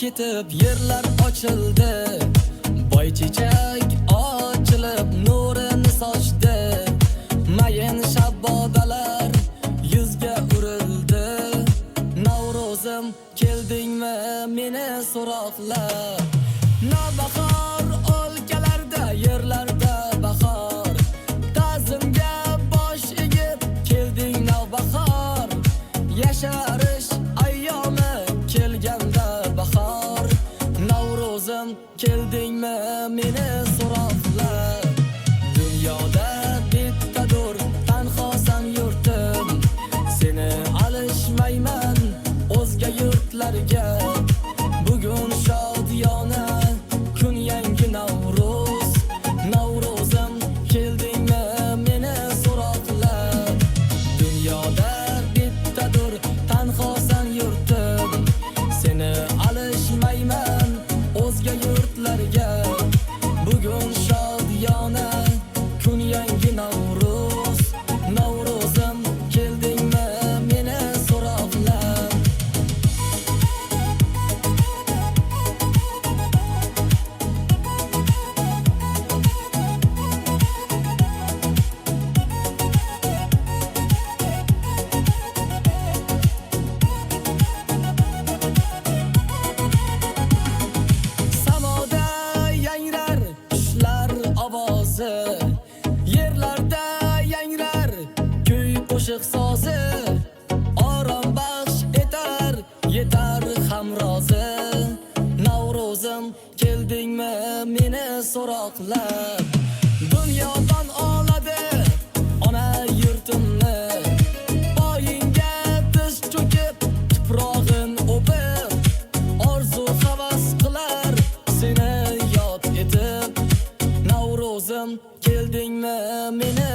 ketib yerlar ochildi, boy chechak ochilib nurini sochdi, mayin shabbodalar yuzga urildi. Navruzim keldingmi meni so'roqlab, navbahor o'lkalarda yerlarda bahor, ta'zimga bosh egib kelding navbahor, yasharish ayyomi kelganda bahor. Navruzim keldingmi meni so'roqlab, dunyoda bittadur tanhosan yurtim, seni alishmayman o'zga yurtlarga. Bugun shodiyona kun yangi Navruz, Navruzim keldingmi meni so'roqlab, dunyoda bittadur tanhosan yurtim, seni alishmayman o'zga yurtlarga. Bugun shodiyona kun yangi Navruz, Navruzim keldingmi meni so'roqlab. Samoda yangrar qushlar ovozi, yerlarda yangrar kuy qo'shiq sozi, orom baxsh etar yetar hamrozi. Navruzim keldingmi meni so'roqlab, dunyodan oladi ona yurtimni, poyingga tiz cho'kib tuprog'in o'pib, orzu havas qilar seni yod etib. Navruzim keldingmi meni